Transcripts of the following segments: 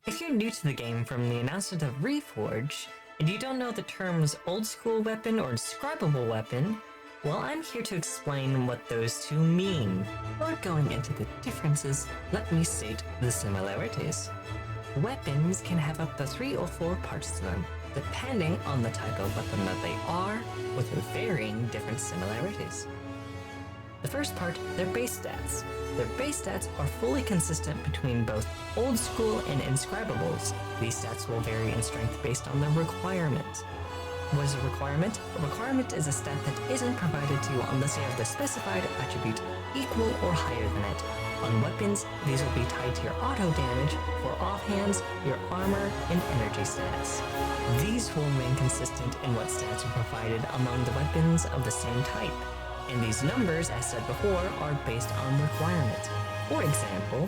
If you're new to the game from the announcement of Reforge, and you don't know the terms old school weapon or inscribable weapon, well, I'm here to explain what those two mean. Before going into the differences, let me state the similarities. Weapons can have up to 3 or 4 parts to them, depending on the type of weapon that they are, with varying different similarities. The first part, their base stats. Their base stats are fully consistent between both old school and inscribables. These stats will vary in strength based on their requirement. What is a requirement? A requirement is a stat that isn't provided to you unless you have the specified attribute equal or higher than it. On weapons, these will be tied to your auto damage, for offhands, your armor, and energy stats. These will remain consistent in what stats are provided among the weapons of the same type. And these numbers, as said before, are based on requirement. For example,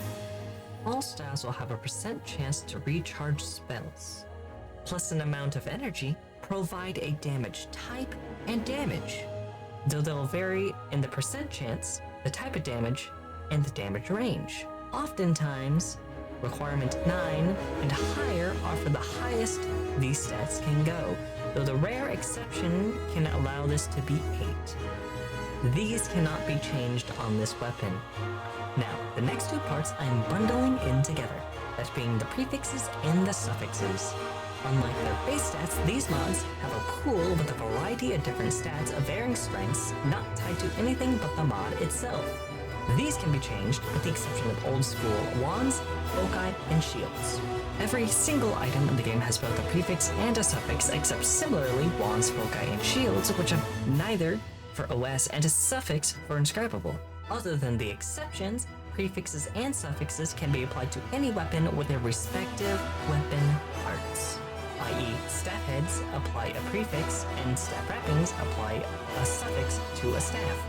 all styles will have a % chance to recharge spells, plus an amount of energy, provide a damage type and damage, though they'll vary in the % chance, the type of damage, and the damage range. Oftentimes, requirement 9 and higher are for the highest these stats can go, though the rare exception can allow this to be 8. These cannot be changed on this weapon. Now, the next two parts I'm bundling in together, that being the prefixes and the suffixes. Unlike their base stats, these mods have a pool with a variety of different stats of varying strengths, not tied to anything but the mod itself. These can be changed with the exception of old school wands, foci, and shields. Every single item in the game has both a prefix and a suffix, except similarly wands, foci, and shields, which have neither for OS and a suffix for inscribable. Other than the exceptions, prefixes and suffixes can be applied to any weapon with their respective weapon parts, i.e. staff heads apply a prefix and staff wrappings apply a suffix to a staff.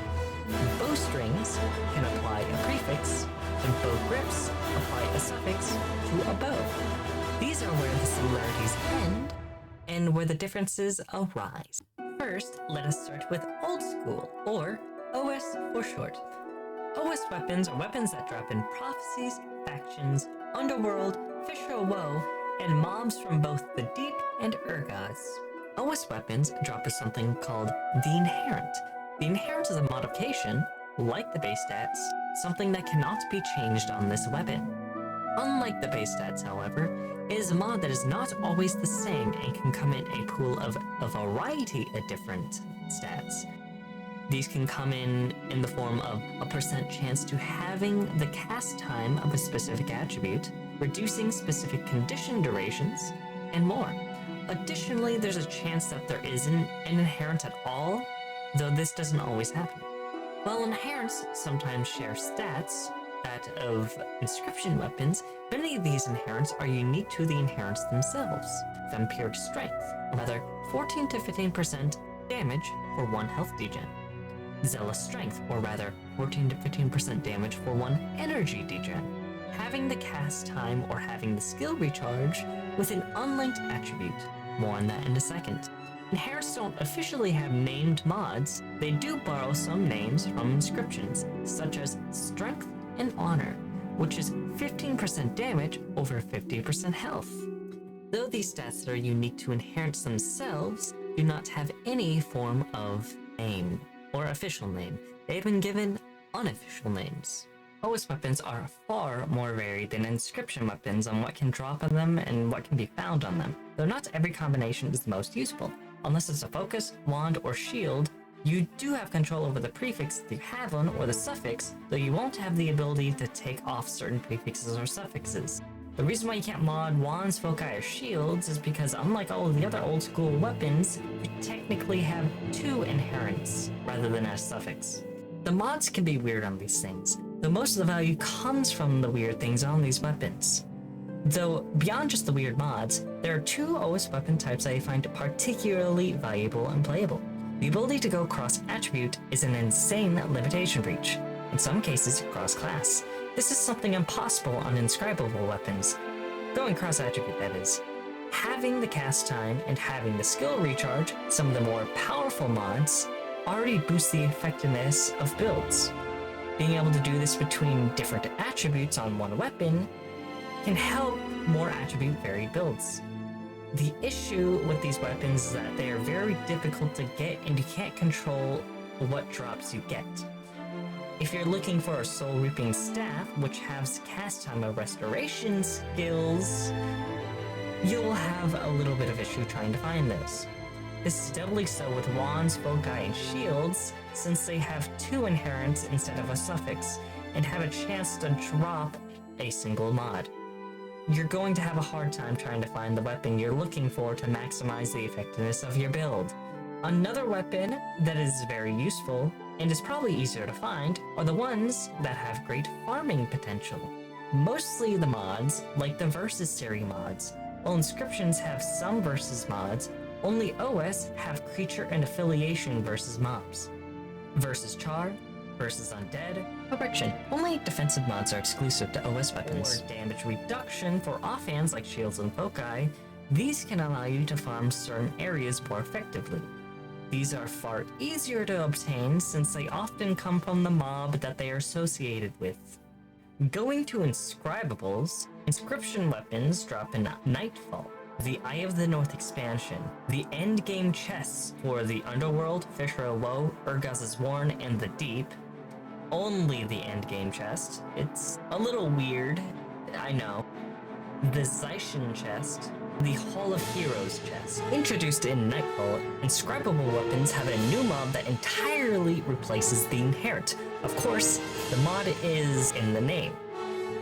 Bowstrings can apply a prefix, and bow grips apply a suffix to a bow. These are where the similarities end and where the differences arise. First, let us start with old school, or OS for short. OS weapons are weapons that drop in prophecies, factions, underworld, Fisher Woe, and mobs from both the Deep and Urgods. OS weapons drop as something called the Inherent. The Inherent is a modification, like the base stats, something that cannot be changed on this weapon. Unlike the base stats, however, it is a mod that is not always the same and can come in a pool of a variety of different stats. These can come in the form of a % chance to having the cast time of a specific attribute, reducing specific condition durations, and more. Additionally, there's a chance that there isn't an inherent at all, though this doesn't always happen. While inherents sometimes share stats, that of inscription weapons, many of these inherents are unique to the inherents themselves. Vampiric Strength, or rather 14 to 15% damage for 1 health degen. Zealous Strength, or rather 14 to 15% damage for 1 energy degen. Having the cast time or having the skill recharge with an unlinked attribute. More on that in a second. Inherents don't officially have named mods, they do borrow some names from inscriptions, such as Strength and Honor, which is 15% damage over 50% health. Though these stats that are unique to inherents themselves do not have any form of name or official name, they've been given unofficial names. OS weapons are far more varied than inscription weapons on what can drop on them and what can be found on them, though not every combination is the most useful. Unless it's a focus, wand, or shield, you do have control over the prefix that you have on or the suffix, though you won't have the ability to take off certain prefixes or suffixes. The reason why you can't mod wands, foci, or shields is because unlike all of the other old school weapons, you technically have 2 inherents rather than a suffix. The mods can be weird on these things, though most of the value comes from the weird things on these weapons. Though, beyond just the weird mods, there are 2 OS weapon types that I find particularly valuable and playable. The ability to go cross-attribute is an insane limitation breach, in some cases cross-class. This is something impossible on inscribable weapons. Going cross-attribute, that is. Having the cast time and having the skill recharge, some of the more powerful mods, already boost the effectiveness of builds. Being able to do this between different attributes on one weapon can help more attribute varied builds. The issue with these weapons is that they are very difficult to get and you can't control what drops you get. If you're looking for a Soul Reaping Staff, which has cast time of restoration skills, you'll have a little bit of issue trying to find those. This is doubly so with wands, foci, and shields, since they have 2 inherents instead of a suffix, and have a chance to drop a single mod. You're going to have a hard time trying to find the weapon you're looking for to maximize the effectiveness of your build. Another weapon that is very useful, and is probably easier to find, are the ones that have great farming potential. Mostly the mods, like the Versus series mods. While Inscriptions have some Versus mods, only OS have creature and affiliation versus mobs. Versus Char, versus Undead, Correction, only defensive mods are exclusive to OS weapons. Or damage reduction for offhands like shields and foci, these can allow you to farm certain areas more effectively. These are far easier to obtain since they often come from the mob that they are associated with. Going to Inscribables, inscription weapons drop in Nightfall, the Eye of the North expansion, the endgame chests for the Underworld, Fisher Low, Urgaz's Warren, and the Deep. Only the endgame chest. It's a little weird, I know. The Zaishin chest, the Hall of Heroes chest. Introduced in Nightfall, inscribable weapons have a new mod that entirely replaces the inherent. Of course, the mod is in the name.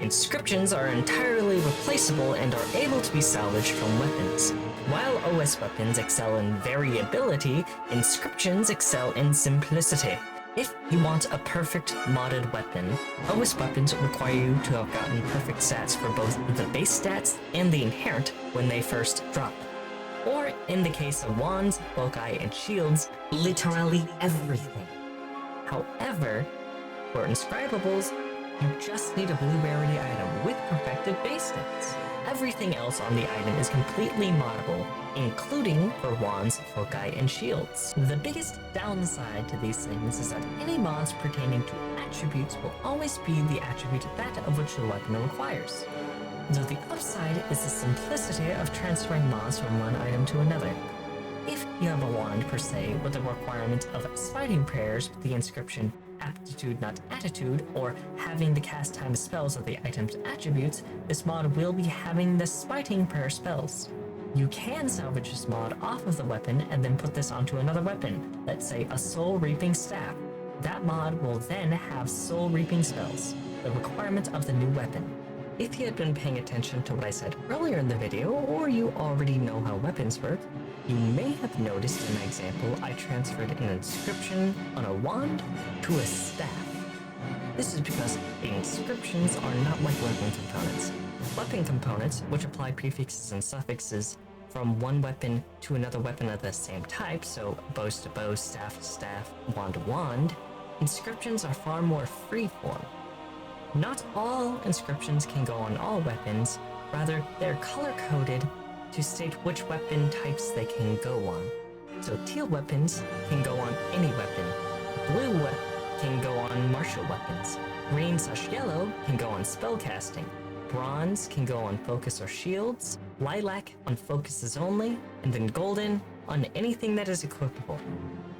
Inscriptions are entirely replaceable and are able to be salvaged from weapons. While OS weapons excel in variability, inscriptions excel in simplicity. If you want a perfect modded weapon, OS weapons require you to have gotten perfect stats for both the base stats and the inherent when they first drop. Or in the case of wands, foci, and shields, literally everything. However, for inscribables, you just need a blue rarity item with perfected base stats. Everything else on the item is completely moddable, including for wands, foci, and shields. The biggest downside to these things is that any mods pertaining to attributes will always be the attribute that of which the weapon requires. Though the upside is the simplicity of transferring mods from one item to another. If you have a wand per se with the requirement of spiting prayers with the inscription aptitude not attitude, or having the cast time spells of the item's attributes, this mod will be having the spiting prayer spells. You can salvage this mod off of the weapon and then put this onto another weapon, let's say a Soul Reaping Staff. That mod will then have Soul Reaping spells, the requirement of the new weapon. If you had been paying attention to what I said earlier in the video, or you already know how weapons work, you may have noticed in my example I transferred an inscription on a wand to a staff. This is because the inscriptions are not like weapon components. Weapon components, which apply prefixes and suffixes from one weapon to another weapon of the same type, so bows to bow, staff to staff, wand to wand, inscriptions are far more freeform. Not all inscriptions can go on all weapons, rather they're color-coded to state which weapon types they can go on. So teal weapons can go on any weapon, blue can go on martial weapons, green/yellow can go on spellcasting, bronze can go on focus or shields, lilac on focuses only, and then golden on anything that is equipable.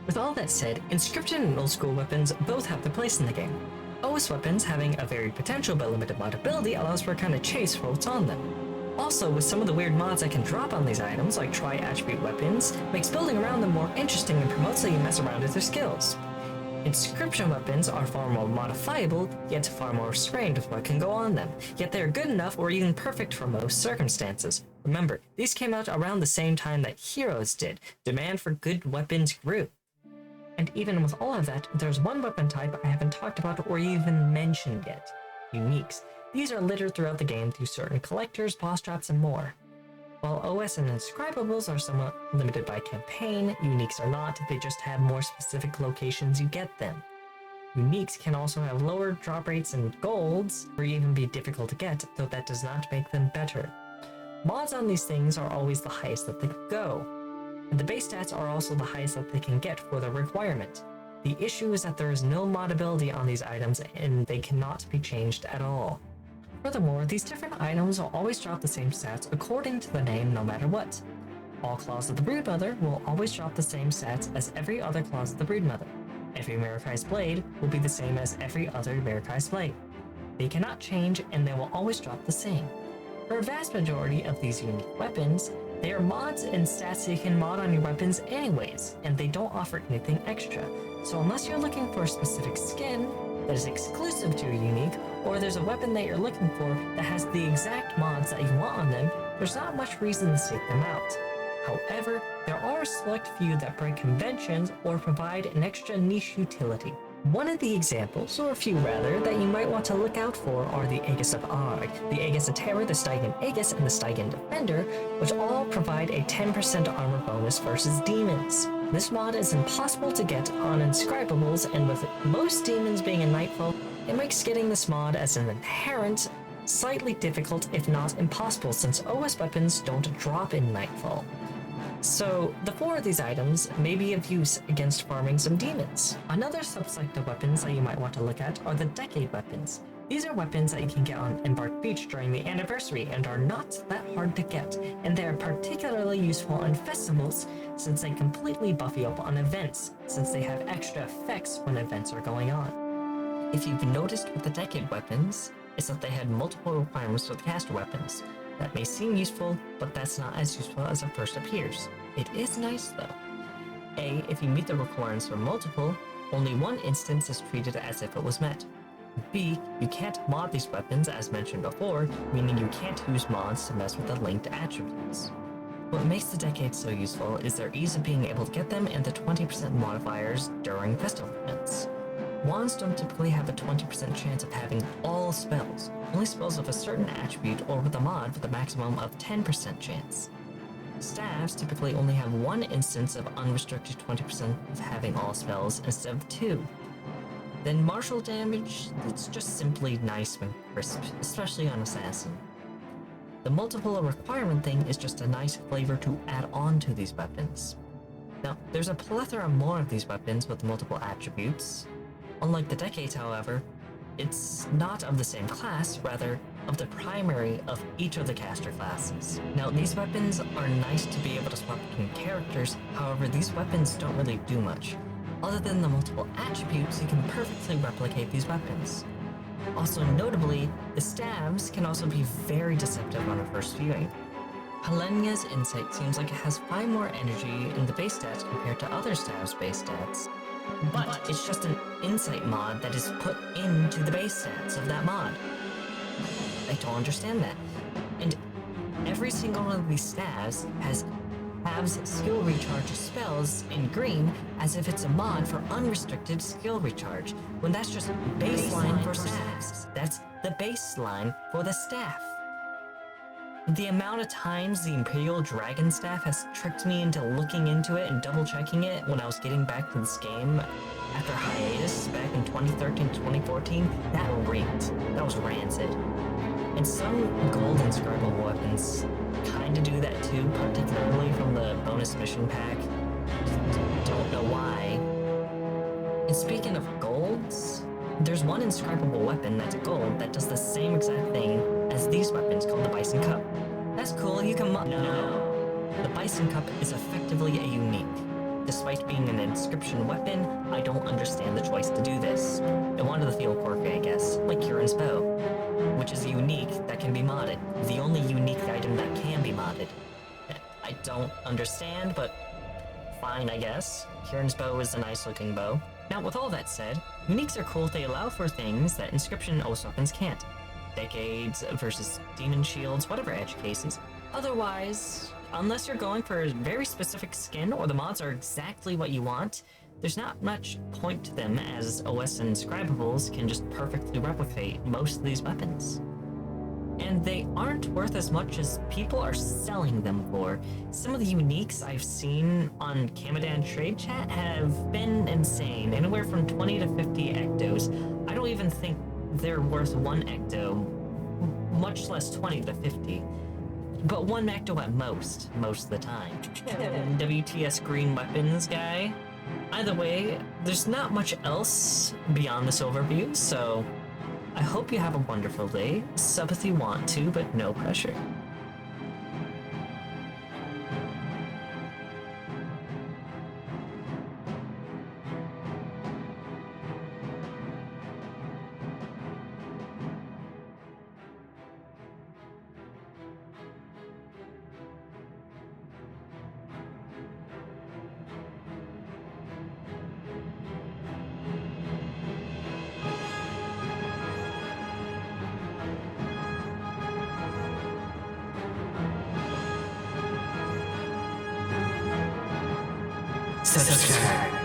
With all that said, inscription and old school weapons both have their place in the game. OS weapons having a varied potential but limited modability allows for a kind of chase for what's on them. Also, with some of the weird mods that can drop on these items, like tri-attribute weapons, makes building around them more interesting and promotes that you mess around with their skills. Inscription weapons are far more modifiable, yet far more restrained with what can go on them, yet they are good enough or even perfect for most circumstances. Remember, these came out around the same time that Heroes did. Demand for good weapons grew. And even with all of that, there's one weapon type I haven't talked about or even mentioned yet. Uniques. These are littered throughout the game through certain collectors, boss traps, and more. While OS and inscribables are somewhat limited by campaign, uniques are not, they just have more specific locations you get them. Uniques can also have lower drop rates and golds, or even be difficult to get, though that does not make them better. Mods on these things are always the highest that they could go, and the base stats are also the highest that they can get for the requirement. The issue is that there is no modability on these items and they cannot be changed at all. Furthermore, these different items will always drop the same stats according to the name no matter what. All claws of the Broodmother will always drop the same stats as every other claws of the Broodmother. Every Maracai's blade will be the same as every other Maracai's blade. They cannot change and they will always drop the same. For a vast majority of these unique weapons, they are mods and stats you can mod on your weapons anyways, and they don't offer anything extra. So unless you're looking for a specific skin that is exclusive to a unique, or there's a weapon that you're looking for that has the exact mods that you want on them, there's not much reason to seek them out. However, there are a select few that break conventions or provide an extra niche utility. One of the examples, or a few rather, that you might want to look out for are the Aegis of Arg, the Aegis of Terror, the Stygian Aegis, and the Stygian Defender, which all provide a 10% armor bonus versus demons. This mod is impossible to get on Inscribables, and with most demons being in Nightfall, it makes getting this mod as an inherent slightly difficult if not impossible since OS weapons don't drop in Nightfall. So, the 4 of these items may be of use against farming some demons. Another subset of weapons that you might want to look at are the Decade weapons. These are weapons that you can get on Embark Beach during the anniversary and are not that hard to get, and they are particularly useful on festivals since they completely buff you up on events, since they have extra effects when events are going on. If you've noticed with the Decade weapons, is that they had multiple requirements for the caster weapons. That may seem useful, but that's not as useful as it first appears. It is nice though. A, if you meet the requirements for multiple, only one instance is treated as if it was met. B, you can't mod these weapons as mentioned before, meaning you can't use mods to mess with the linked attributes. What makes the Decade so useful is their ease of being able to get them and the 20% modifiers during festival events. Wands don't typically have a 20% chance of having all spells, only spells of a certain attribute or with a mod with a maximum of 10% chance. Staves typically only have one instance of unrestricted 20% of having all spells instead of 2. Then martial damage, it's just simply nice when crisp, especially on Assassin. The multiple requirement thing is just a nice flavor to add on to these weapons. Now, there's a plethora more of these weapons with multiple attributes. Unlike the Decades, however, it's not of the same class, rather of the primary of each of the caster classes. Now, these weapons are nice to be able to swap between characters, however, these weapons don't really do much. Other than the multiple attributes, you can perfectly replicate these weapons. Also notably, the staves can also be very deceptive on a first viewing. Helenia's Insight seems like it has 5 more energy in the base stats compared to other staves' base stats. But it's just an insight mod that is put into the base stats of that mod. I don't understand that. And every single one of these staves has skill recharge spells in green as if it's a mod for unrestricted skill recharge, when that's just baseline for staffs. That's the baseline for the staff. The amount of times the Imperial Dragon Staff has tricked me into looking into it and double-checking it when I was getting back to this game after hiatus back in 2013 to 2014, that raked. That was rancid. And some gold inscribable weapons kinda do that too, particularly from the bonus mission pack. Don't know why. And speaking of golds, there's one inscribable weapon that's gold that does the same exact thing as these weapons called the Bison Cup. That's cool, you can No. The Bison Cup is effectively a unique. Despite being an inscription weapon, I don't understand the choice to do this. I wanted to feel quirky, I guess, like Kieran's bow, which is a unique that can be modded. The only unique item that can be modded. I don't understand, but fine, I guess. Kieran's bow is a nice looking bow. Now, with all that said, uniques are cool if they allow for things that inscription OS weapons can't. Decades versus demon shields, whatever edge cases. Otherwise, unless you're going for a very specific skin or the mods are exactly what you want, there's not much point to them as OS inscribables can just perfectly replicate most of these weapons. And they aren't worth as much as people are selling them for. Some of the uniques I've seen on Kamadan Trade Chat have been insane, anywhere from 20 to 50 ectos. I don't even think they're worth 1 ecto, much less 20 to 50. But 1 ecto at most of the time. WTS Green Weapons guy. Either way, there's not much else beyond this overview, so I hope you have a wonderful day. Sub if you want to, but no pressure. Subscribe.